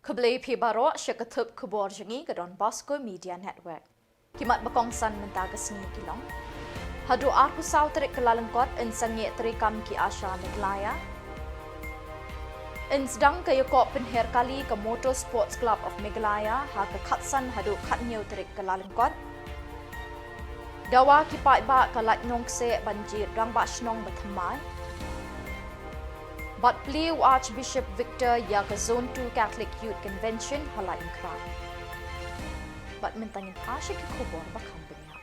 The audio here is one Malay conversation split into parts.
Keblai Pibaro Shakatup Khuborjylla ke Donbosco Media Network. Kimat bakongsan mentagas ni Shillong. Hadu arhu sau terik Kyllalyngkot in sangye terikam ki Asha Meghalaya. In sedang ke yokok penher kali ke Motor Sports Club of Meghalaya ha ke katsan hadu katnyau terik Kyllalyngkot. Dawa kipai ba ke lat nongse banjir rang ba shnong bathamai. But Pliu Archbishop Victor ya ke Zone 2 Catholic Youth Convention halai ICAR. But mentangin asya ke Khubor bakambenya.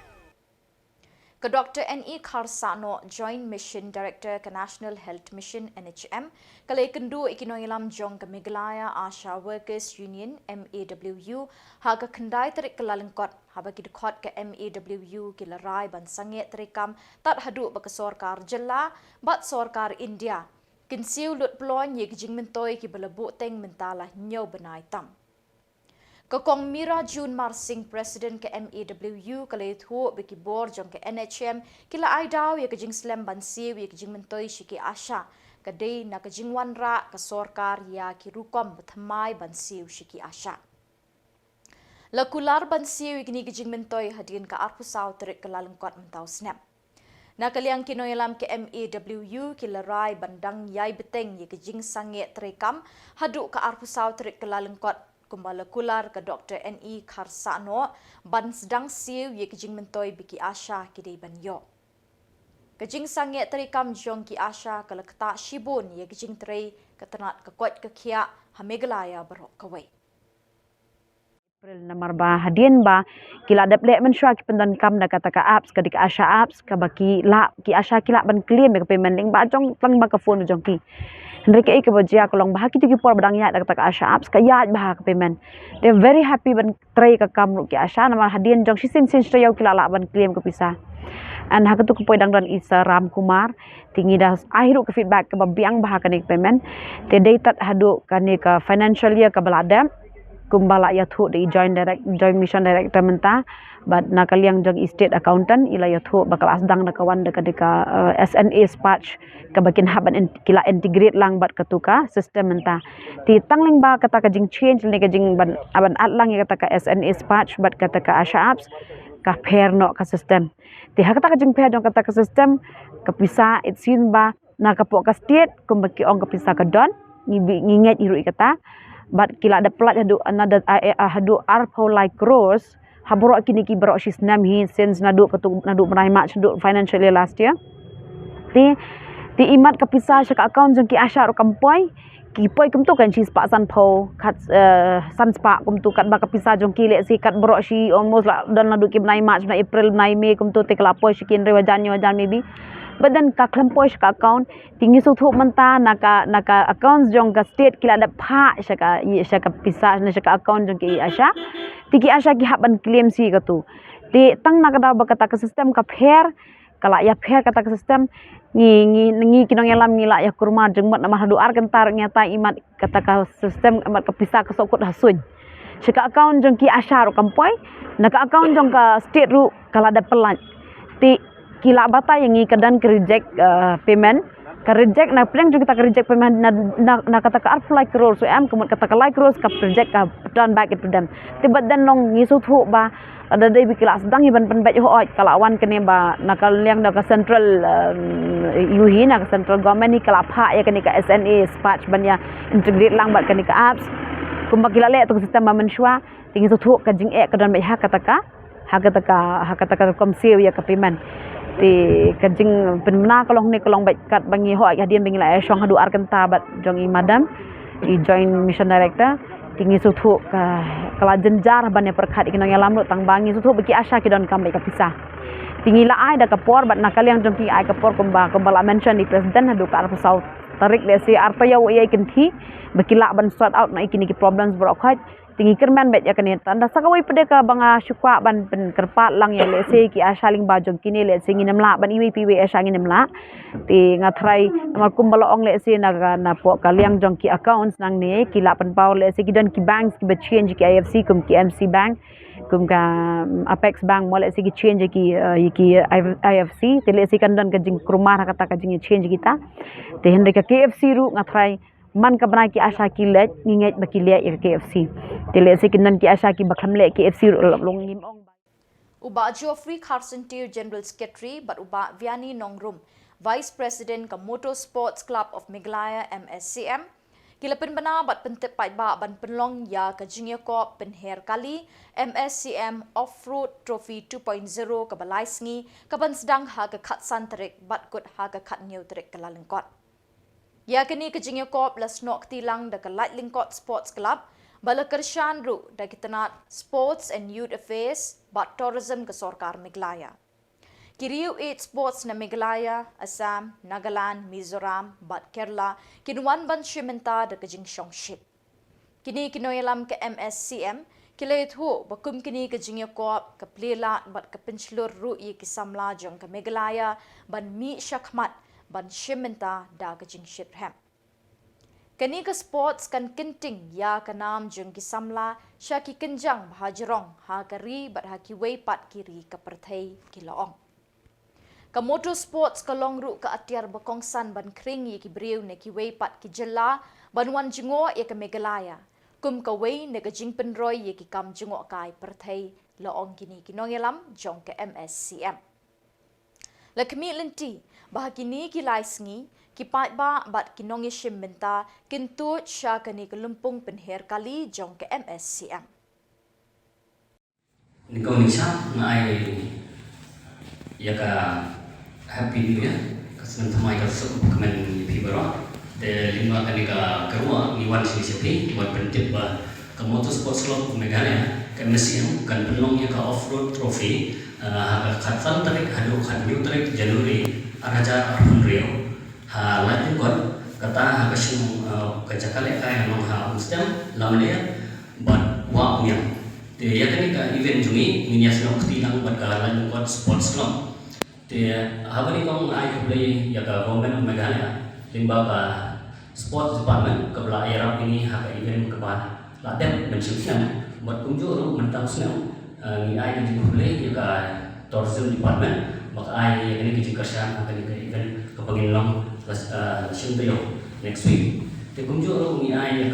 Ke Dr. NEHU Joint Mission Director ke National Health Mission NHM kalai kendu ikinoilam jong ke Meghalaya Asha Workers Union MEHU ha ke kendai terik Kyllalyngkot ha bagi dekot ke MEHU kilarai ban sange terikam tat hadu bak sorkar Jylla bat sorkar India. Kinsiu lut plon ye kijing mentoi ki belabu teng mentala nyau benai tam. Kakong Mira Jun Marsing President ke MEHU kalai thu beki bor jong ke NHM kila aidau ye kijing slam bansiu ye kijing mentoi shiki Asha kadai na kijing wanra ka sorkar ya ki rukom bethamai bansiu shiki Asha. Lakular bansiu ye kijing mentoi hadin ka arpusau terik Kyllalyngkot mentau snap. Nakaliang kinoyalam ke MEHU kilarai bandang yai beteng ye kejing sange terekam hadu ke arpusau terik Kyllalyngkot kumbala kular ke Dr. NEHU ban sedang siu ye kejing mentoi biki Asha kidei banyo. Kejing sange terekam jong ki Asha kala keta shibun ye kejing terei ketenat kekot kekia ha Meghalaya berok kawai. Nomor ba hadian ba kila dapat mensyua ki pendon kam da kata ka apps ka dik Asha apps ka baki la ki Asha kila ban claim ka payment link ba jong tang ba ka phone jong ki Henry ke Khuborjylla kolong bah ki ki por badang ya da kata ka Asha apps ka ya bah ka payment they very happy ban try ka kam ki Asha nomor hadian jong si sin strayau kila la ban claim ka pisa and hakatu ko poidang don isa Ram Kumar tinggi dah akhir ke feedback ka biang bah ka nik payment te data hadu ka ni ka financial year ka balada kumbala ya thu di joint mission director menta but nakaliang jong state accountant ila ya thu bakal asdang nakawan deka SNA patch ka bakin haban kila integrate lang bat katuka system menta ti tangling ba kata ka jing change ni ka jing ban aban atlang ya kata ka SNA patch bat kata ka Asha apps ka pair no ka system ti hakata ka jing pair dong kata ka system ka pisa it seems ba nakapok ka state kumbaki ong ka pisa ka don nginget iru kata but kila ada plat hadu another hadu arpo like rose habro kini ki bro shis nam hi since nadu merai match nadu financially last year ti imat ka pisa ka account jong ki Asha ro kampoi ki poi kum tu kan shis pa san pho khat san spa kum tu kat ba ka pisa jong ki le si kat bro shi almost la dan nadu ki merai match na April merai May kum tu te kala poi shikin re wajan maybe but then ka klempoy ka account tinggi suthu menta naka accounts jong ka state kila ada pha shaka pisa na shaka account jong ki Asha tiki Asha ki haban claim si ka tu ti tang naka da bakata ka system ka fair kala ya fair kata ka system ngi kinong yalam ngila ya kurma jeng mat nama hadu ar kentar nyata imat kata ka system amat ka pisa ka sokut hasun shaka account jong ki Asha ro kampoy naka account jong ka state ru kala ada pelan ti kila bata yang ikadan ke reject payment ka reject na plan juga kita reject payment na kata ka apply crore so am kemudian kata ka like crore ka reject ka turn back itu dan tiba dan long ngisu thu ba ada dai bikila sedang iban pen baik ho kala awan kene ba nakal yang da ka central yuhi na ka central government ni kala pha ya kene ka SNA patch ban ya integrate lang bat kene ka apps kumba kila le tu sistem ba mensyua tingi su thu ka jing ka dan baik ha kata ka komseu ya ka payment ti kajing penmena kolong ni kolong baik kat bangi ho hadian bangi la shong hadu arkenta bat jong i madam i joint mission director tingi suthu ka kala jenjar ban ya perkhat ikinong yalam tang bangi suthu beki Asha ki don kam baik ka pisah tingi la ai da ka por bat nakal yang jong ki ai ka por kumba la mention di president hadu ka arpa sau tarik le si arpa ya ye kinthi beki la ban sort out na ikini ki problems bro khat tinggi kerman bet ya kene tanda sakawai pede ka banga syukwa ban pen kerpat lang ya le se ki Asha ling bajong kini le se nginem la ban iwi piwi Asha nginem la ti ngatrai namar kumbalo ong le se na po kaliang jong ki accounts nang ne ki la pan pau le se ki don ki banks ki be change ki IFC kum ki MC bank kum ka Apex bank mo le se ki change ki IFC ti le se kan don ka jing krumar kata ka jing change kita ti hende ka KFC ru ngatrai man ka banai ki asha ki let nginget baki le KFC tele se kinan ki asha ki baklam le KFC long nim ong Uba Geoffrey Carcentier General Secretary but uba Vianney Nongrum Vice President ka Motorsports Club of Meghalaya MSCM kila penbana bat pentep pai ba ban penlong ya ka Jylla penher kali MSCM Off-Road Trophy 2.0 ka balai sngi ka ban sedang ha ka khat santarik bat kut ha ka khat new tarik Kyllalyngkot. Ya kini ka Jylla las nok tilang da ka Kyllalyngkot Sports Club bala kershan ru da kitanat Sports and Youth Affairs bat Tourism ka Sorkar Meghalaya. Kiriu 8 sports na Meghalaya, Assam, Nagaland, Mizoram, bat Kerala, kinuan ban shimenta da kajing shongship. Kini kinoyalam ka MSCM, kilayit ho, bakum kini ka Jylla ka plela bat ka penslur ru i ki Samla jong ka Meghalaya, ban mi syakmat, ban shimenta da kajing shiprhem. Kani ka sports kan kenting ya ka nam jong ki Samla, sya ki kenjang bahajrong, ha kari bat ha ki weipat kiri ka perthai ki Laong. Ka motorsports ka longru ka atiar bakongsan ban kring ye ki briu ne ki weipat ki Jylla ban wan jingo ye ka Meghalaya kum ka wei ne ka jingpenroy ye ki kam jingo kai perthai Laong kini kinongelam jong ka MSCM. La kemi lenti bah kini ki laisngi ki pat ba bat kinonge shimmenta kintu sya kani ka lumpung penher kali jong ka MSCM. Ni kau ni sya ngai ya ka Happy New Year kasan thamai ka sok kemen pibara de lima kali ka kerua ni wan sini sepi buat pentip ba ka motorsports club Meghalaya ka MSCM kan penongnya ka off-road trophy ha khatsan tarik hadu khanyu tarik Januari araja arhun rio ha latin kon kata ha kasing ka jakale ka nong ha mustam lamle bat wa umya de ya kani ka event jungi ni nyasno khtilang bat ka Kyllalyngkot sports club thì habari kong ai kublai ya ka government of Meghalaya limba ka sports department ka bla era ini ha ka event ka ba la dem mensian buat kunjur mentang senang ni ai di kublai ya ka tourism department maka ai ya ni ki kerjaan ka ni ka event ka pagin long shintayo next week thì kunjur ni ai ya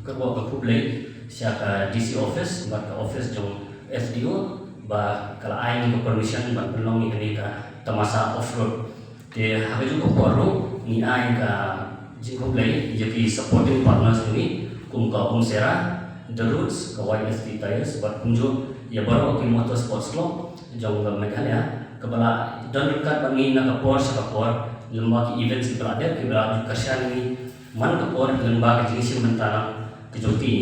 ka ba ka kublai sia ka DC office ba ka office jong SDO ba kala ai ni permission ban pelong ni kani ka tamasa off road te ha ju ko ro ni ai ka jiko play je ki supporting partners ni kum ka sera the roots ka YST tires ba kunjo ya baro ki motorsports club jong ga Meghalaya ka bala dan dekat bangi na ka por sa ka por lemba ki events ki bala ki bala ka shan ni man ka por lemba ka jinsi mentara ki joti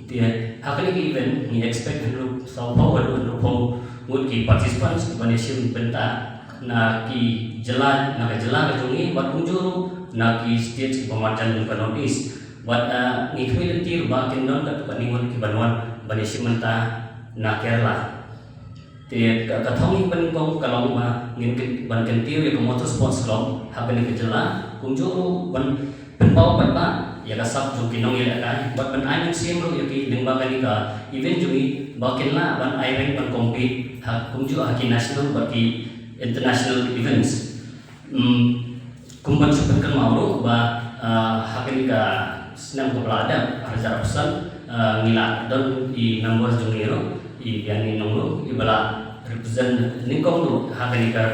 te ha kali ki event ni expect group Sao Paulo would ki participants ki banishim benta na ki Jylla na ka Jylla ka jungi bat kunjuru na ki states ki pamajan ka notice but ni community ba kinon ka to ningon ki banwan banishim benta na Kerala te ka thong ban kong kalong ma ngin ki ban kentiu ya motorsports club ha ban ki Jylla kunjuru ban penbawa ban ba ya ka sab jung kinong ya ka bat ban ai sim ro ya ki lingba kali ka event jungi bakin la ban ai ban compete ha kunju ha ki national baki international events kumban sepekan mau ba ha kali ka senang ko belada arja pesan ngila don i members jungiro i yani nonglo i bala represent ningkong lu ha kali ka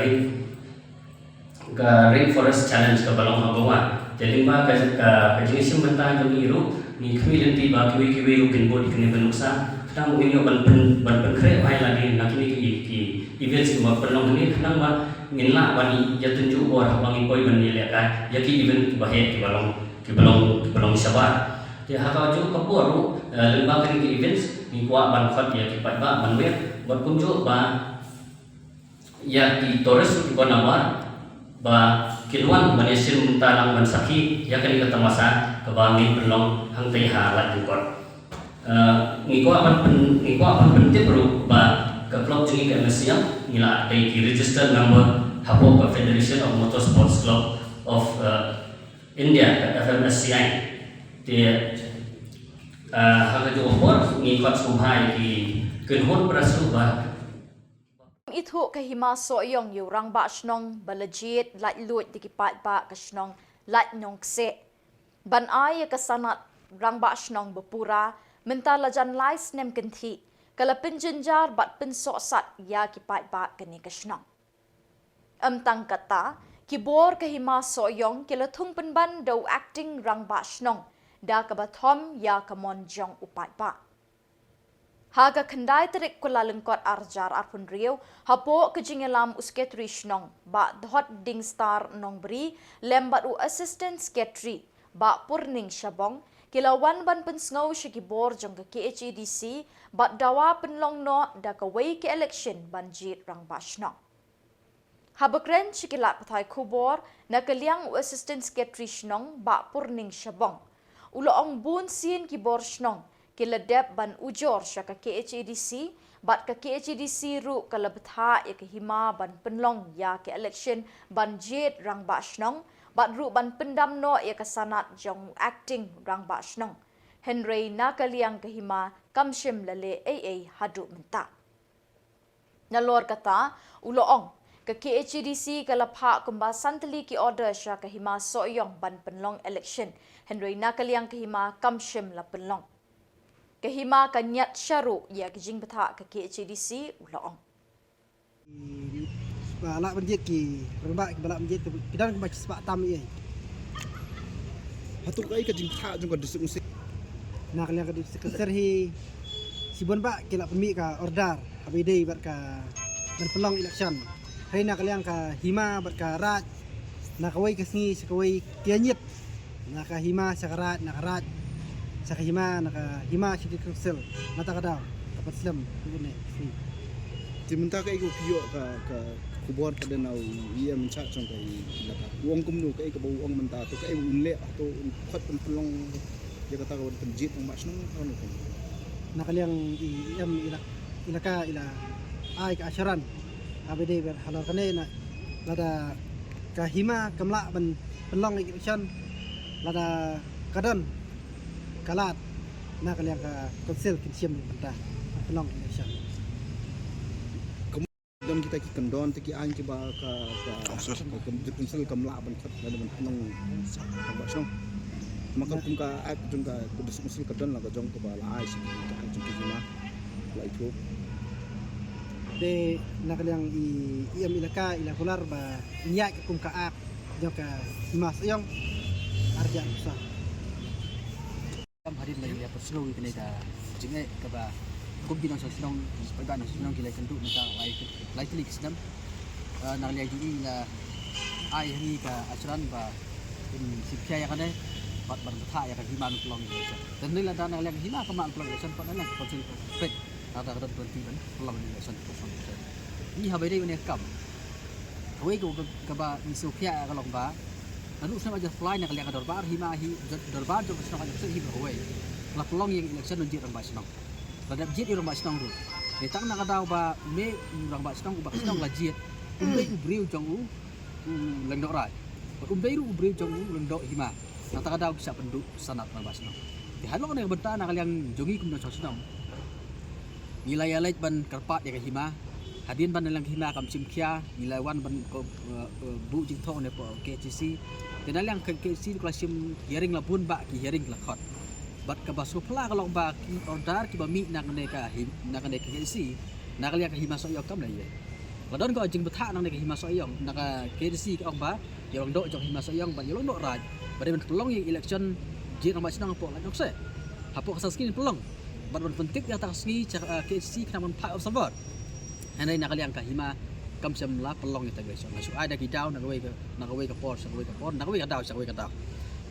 rainforest challenge ka balong agawa jadi ba ka jenis mentah jungiro ni kemilenti ba kiwi ukin bodi kini benuksa tang ini ban kre ai lagi nak ini ki events ma pelong ni nang ba nginla bani ya tunjuk or bangi poi ban ni leka ya ki event bahe ki balong sabar ya ha ka ju kapur lemba kan ki events ni kwa ban khat ya ki pat ba ban wer ban kunjuk ba ya ki tourist ki banamar ba kilwan manesin talang ban saki ya kan ka tamasa ka bangi pelong hang tei ha la jukor ngiko akan penting bro ba ke club jungi ke MSCM ngila dai ki register number hapo ka Federation of Motorsports Club of India ke FMSCI dia ha jo bor ngikot subhai ki kenhon prasu ba ithu ka hima soyong yu rang ba shnong balajit lai luit dikipat ba ka shnong lai nong se ban ai ka sanat rang ba shnong bepura mentala jan lais nem kenti kala penjenjar bat pensok sat ya ki pai ba keni ka shnong tang kata Khubor ke hima soyong kila thung penban do acting rang ba shnong da ka bathom ya ka monjong upai ba Haga kendai terik Kyllalyngkot arjar arpun riau hapo kejingelam usketri shnong ba dhot ding star nong beri lembat u assistant secretary ba purning shabong kilawan ban pensngau Khubor jong ke KHEDC ba dawa penlong no da ka wei ke election ban jit rang ba shnong Habakren shikilat pathai Khubor na kaliang u assistant secretary shnong ba purning shabong ulo ong bun sin Khubor shnong kiladep ban ujor syaka KHEDC bat ka KHEDC ru kalabtha ya ke hima ban penlong ya ke election ban jet rang ba shnong bat ru ban pendam no ya ke sanat jong acting rang ba shnong Henry nakaliang ke hima kamshim lale AA hadu menta nalor kata ulo ong ke KHEDC kalapha kumba santali ki order syaka hima soyong ban penlong election Henry nakaliang ke hima kamshim la penlong Kehima kanyat syaru ya kejing betha ke KHEDC ulaong. Balak benjit ki, berbak balak benjit kidan ke baca sepak tam ye. Hatuk ai kejing betha jong ka desuk musik. Nak liang ke sekeser hi sibon bak kila pemi ka order abide bar ka berpelong election. Hari nak liang ka hima bar ka rat nak wei kesni sekawai kianyit. Nak hima sakarat nak rat Sakahima nakahima sidik kusel mata kadau dapat slam begini. Timunta ka iku piyo ka Khubor ka denau ia mencak jong kai laka. Uang kumnu ka iku uang menta tu ka unle atau khat pelong dia kata ka penjit ng mas nang ano kan. Nakaliang iam ilaka ila ai ka asyaran. Abide ber halor kane na lada kahima kamla ban pelong election lada kadon kalat nak kalian ka konsel kinsiam kita pelong election Kemudian kita ki kendon teki an ki ba ka konsel kamla ban khat la ban nang ba song maka kum ka ak jong ka kudus konsel kedon la ka jong ka ba la ai si ka an jong ki ma la itu de nak kalian iam ilaka ila kular ba nya kum ka ak jong ka mas yong arja usah hari lagi dia perselu kena ka jingai ka ba kumpi nang senong sebagai nang senong kila kendu mata lai klik sedam nang liai ji la ai hi ka asran ba in sikya ya kane pat bar tha ya ka himan pelong ni dan ni la dan nang liai hima ka man pelong sen pat nang konsil pet ada ka 20 ban pelong ni sen ni habai dei ne kam hoi ko ka ba ni sikya ka long ba Anu sama aja fly nak lihat dorbar hima hi dorbar jom senang aja hi berhoi. Kalau pelong yang election menjadi orang basnong. Ladap jit orang basnong tu. Detang nak ada ba me orang basnong ubah senang lajit. Umbai ubriu jong u lendok rai. Umbai ubriu jong u lendok hima. Nak tak ada bisa penduk sanat orang basnong. Di halong ni bentar nak yang jongi kum nak senang. Nilai alat ban kerpat dia hima. Hadin ban dalam hima kam simkia nilai wan ban bu jing thong ne po KCC tenal yang KCC klasim hearing la bun ba ki hearing la khot bat ka baso pla ka long ba ki order ki ba mi nak ne ka nak ne KCC nak liang ka hima so yok kam la ye la don ko jing betha nak ne ka hima so yok nak KCC ka ong ba yong dok jong hima so yok ban yong dok raj ba de pelong yang election jit ong ba senang po la nok se hapo ka skin pelong bat ban pentik ya tak sni KCC kana man part of server Anai nakaliang ka hima kam semla pelong ita guys. Masuk ada ki daw nagaway ka por, nagaway ka daw.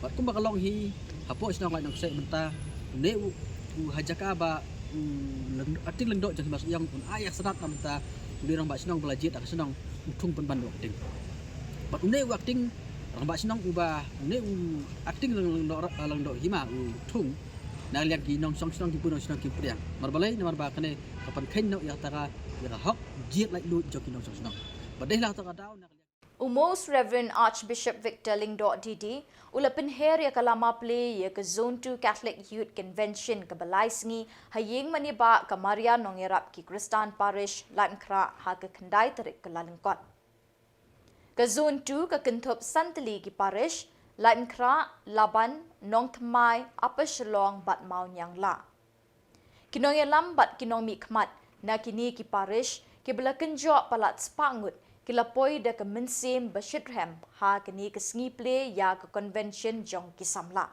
Bat kum bakalong hi hapo sinang lai nang sai menta NEHU hajaka ba ating lengdok jang mas yang pun ayak sanat menta dirang ba sinang belajit ak sinang utung pen bandok ting. Bat NEHU acting rang ba sinang ubah NEHU acting lengdok hima utung nakaliang ki nong song sinang ki punong sinang ki priang. Marbalai namar ba kane kapan kain no ya taka ya hok jiet like lu joki nong song badai lah taka daw nak Most Reverend Archbishop Victor Lingdot DD ulapin her ya kalama play ya ke Zone 2 Catholic Youth Convention ke Balaisngi haying maniba ke Maria nongirap ki Kristan Parish Lamkra ha ke kendai terik Kyllalyngkot ke Zone 2 ke kentup santali ki Parish lain kra laban nong tmai apa Shillong bat mau nyang la. Kinong yalam bat kinong mi khmat na kini ki parish ki bela kenjo palat spangut ki lapoi da ke mensim bashidram ha kini ke sngi ple ya ke convention jong ki Samla.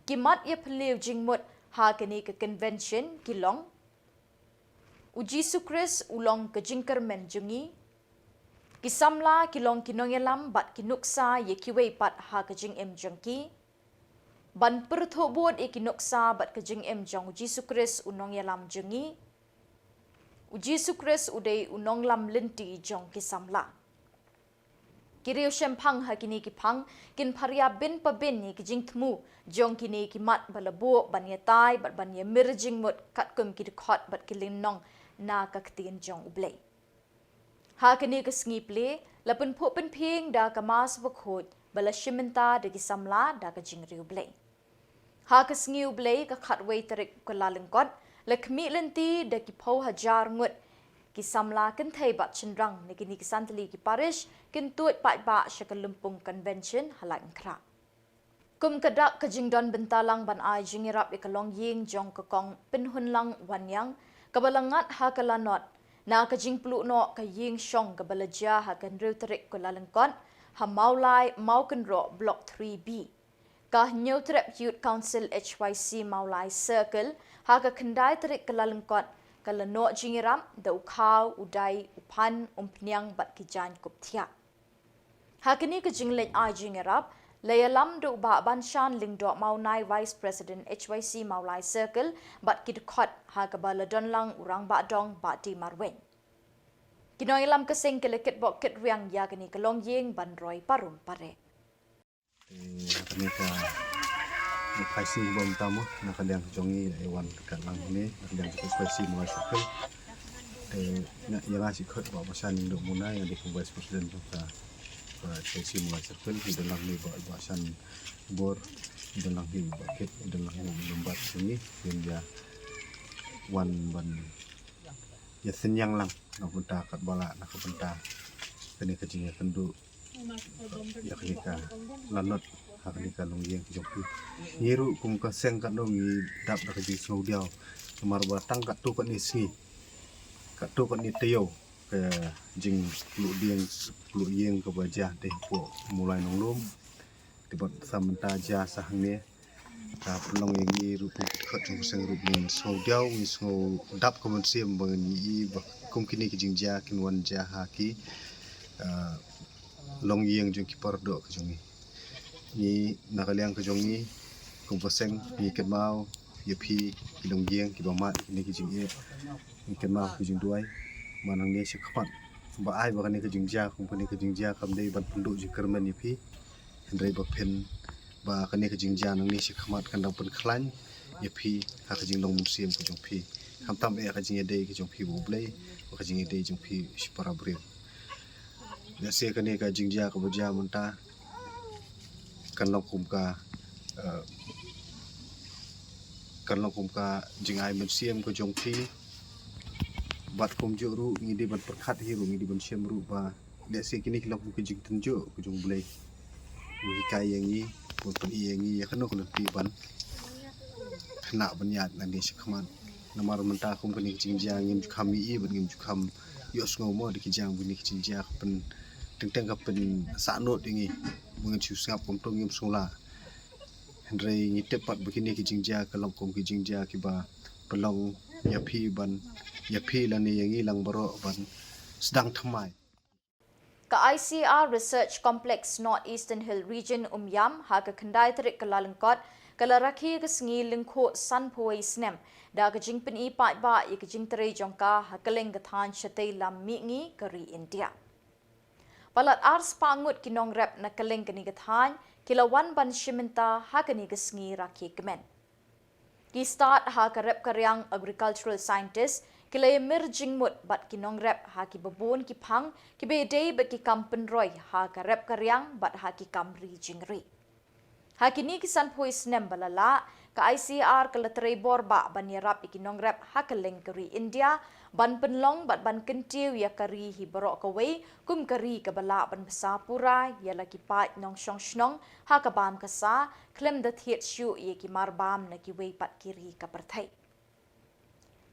Kimat ya peliu jingmut ha kini ke convention kilong uji sukris ulong ke jingkermen jungi Kisamla kilong kinong yalam bat kinuksa ye kiwei pat ha kajing em jongki. Ban perthobod e kinuksa bat kajing em jong uji sukris unong yalam jungi. Uji sukris udai unong lam linti jong kisamla. Kiriu shempang ha kini kipang kin paria bin pabin ni kajing temu jong kini kimat balabu ban yatai bat ban ye mirjing mut kat kum kidikot bat kilinong na kaktin jong ublay. Ha kini ke sngi ple lapun pho pen phing da kamas bakhot bala shimenta de ki Samla da ka jingriu ble. Ha ke sngi ble ka khatwei tarik Kyllalyngkot lakmi lenti da ki pho hajar ngut ki Samla kan thai bat chinrang ne kini ki santli ki parish kin tuat pat ba Shakalumpung convention halang kra. Kum kadak ka jingdon bentalang ban ai jingirap ikalong ying jong ka kong pinhunlang wanyang kabalangat ha kalanot na kajing plu no ka ying shong ka balaja ha kan riu tarik Kyllalyngkot ha maulai maukan ro block 3B ka new trap youth council HYC maulai circle ha ka kendai tarik Kyllalyngkot ka lano jingiram da ukau udai upan umpnyang bat kijan kuptia ha kini ka jinglej ai jingirap layalam do ba banshan lingdo maunai vice president HYC maulai circle bat kidkhot ha ka baladon lang urang ba dong ba di marwen kinoy lam kasing kelekit bok kit riang ya kini kalong ying ban roy parum pare kami ka spicy bom tamu nak kalian jongi ewan kat lang ni kalian cukup spicy mulai sekali nak yang asyik kot bawa bahasan induk muna yang di vice president kita spicy mulai sekali di dalam ni bawa bahasan Khubor di dalam ni bakit di dalam ni lembat sini yang dia wan ban ya senyang lang nak benta kat bala nak benta kini kecingnya kendu ya kini ka lanot kini ka longyeng jopi nyiru kum ka seng kat dong ni dap dak ji snow diau kemar batang kat tu kat ni si kat tu kat ni teo ke jing lu yeng ke bajah teh po mulai nonglum tiba samenta ja sahang ni ta pelong yang ni rupu kat jong seng rup ni snow diau ni snow dap ko mensim bangen ni kum kini ke jingja kin wan ja ha ki long yeng jong ki pardo ke jong ni nakaliang ke jong ni kum paseng ni ket mau ye pi ki long yeng ki bamat ni ki jing ye ni ket mau ki jing duai manang ni se khapat ba ai ba ni ke jingja kum ni ke jingja kam dei ban penduk ji kermen ni pi ndai ba pen ba kani ke jingja nang ni se khamat kan dang pen khlan ye pi ha ke jing long musiem ke jong pi kam tam e ke jing dei ke jong pi bo blei ka jing dei jong pi sipara breu ya se kani ka jingja ka boja menta kan long kum ka jing ai men siem ko jong pi bat kum jo ru ngi di ban perkhat hi ru ngi di ban siem ru ba ya se kini kilong ku jing tenjo ku jong blei wi kai yang ni ko pen yang ni ya kan ko pi ban khna ban yat nan ni sekhaman namar menta kum kani jingja ngim khami i ban ngim kham yos ngomo di kijang buni kijingja pen teng ka pen sanot ingi mungin chu sngap kum to ngim sola hendrei ngi tepat begini kijingja kalong kum kijingja ki ba pelong ya phi lani yang ilang baro ban sedang thamai ka ICAR Research Complex Northeastern Hill Region Umyam ha ka khandai tarik Kyllalyngkot kalarakhi ka sngi lingkho sanphoi snem da ka jingpen i pat ba i ka jingtre jongka ha kaleng ka than chatei lam mi ngi kari India palat ars pangut kinong rep na kaleng kani ka than kilawan ban shimenta ha kani ka sngi rakhi kemen ki start ha ka rep karyang agricultural scientist kilay emerging mut bat kinong rep ha ki babon ki phang ki be dei ba ki kampen roy ha ka rep karyang bat ha ki kamri jingri ha kini ki san phoi snem balala ka ICAR ka latere borba ban yarap ikinong rep hakaleng kari India ban penlong bat ban kentiu ya kari hiborok kawai kum kari ka bala ban besapura ya lagi pat nong shong shnong hakabam kasa klem da thiet shu ye ki marbam na ki wei pat kiri ka perthai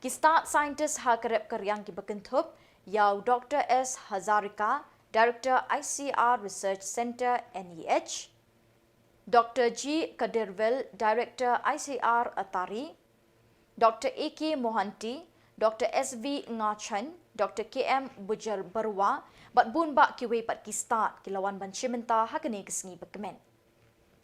ki start scientist hakarep karyang ki bakentup yau Dr. S. Hazarika, Director ICAR Research Center NEH, Dr. G. Kadirvel, Director ICAR Atari, Dr. A.K. Mohanty, Dr. S.V. Ngachan, Dr. K.M. Bujar Barwa, bat bun ba kiwe pat ki start kilawan ban chimenta hakani kesngi bakmen.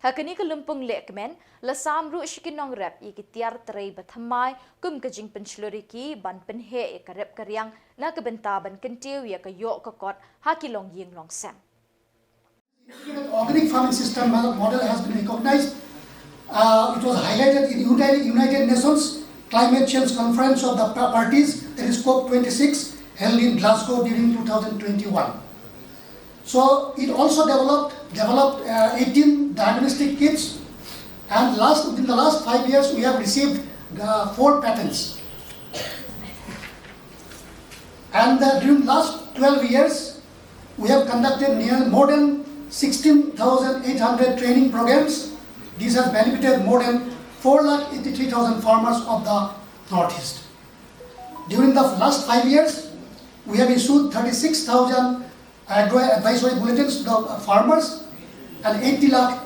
Hakani ke lumpung lekmen la samru shikinong rep i kitiar terei bathamai kum kajing penchluriki ban penhe e karep karyang na kebenta ban kentiu ya ka yok kokot hakilong ying long sam. Organic farming system model has been recognized. It was highlighted in United Nations Climate Change Conference of the Parties, that is COP26, held in Glasgow during 2021. So it also developed 18 diagnostic kits, and within the last 5 years we have received 4 patents. And during last 12 years we have conducted more than 16,800 training programs. This has benefited more than 483,000 farmers of the Northeast. During the last 5 years, we have issued 36,000 advisory bulletins to the farmers and 80 lakh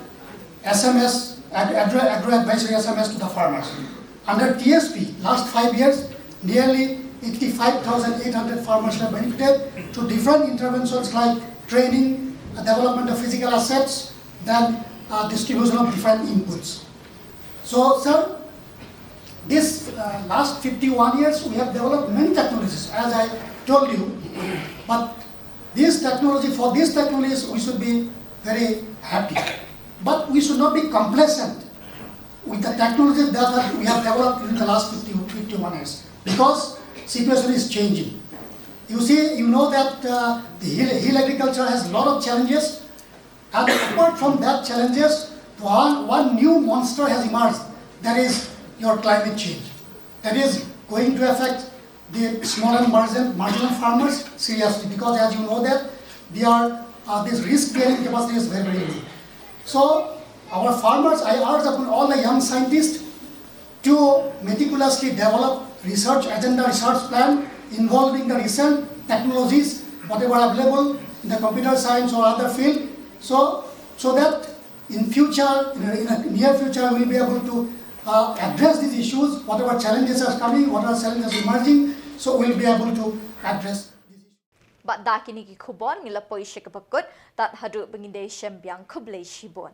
SMS, agro-advisory SMS to the farmers. Under TSP, last 5 years, nearly 85,800 farmers have benefited to different interventions like training, development of physical assets, then distribution of different inputs. So, sir, this last 51 years we have developed many technologies, as I told you, but for these technologies we should be very happy. But we should not be complacent with the technologies that we have developed in the last 51 years, because situation is changing. You know that the hill agriculture has a lot of challenges, and apart from that challenges, one new monster has emerged, that is your climate change. That is going to affect the small and marginal farmers seriously, because as you know that this risk-bearing capacity is very, very low. So our farmers, I urge upon all the young scientists to meticulously develop research plan involving the recent technologies, whatever available in the computer science or other field, so that in a near future we will be able to address these issues, whatever challenges are coming, whatever challenges emerging, so we will be able to address these issues. But dakini ki Khubor ngila poi shikapakut tat hadu benginde shem biang kublei shibon.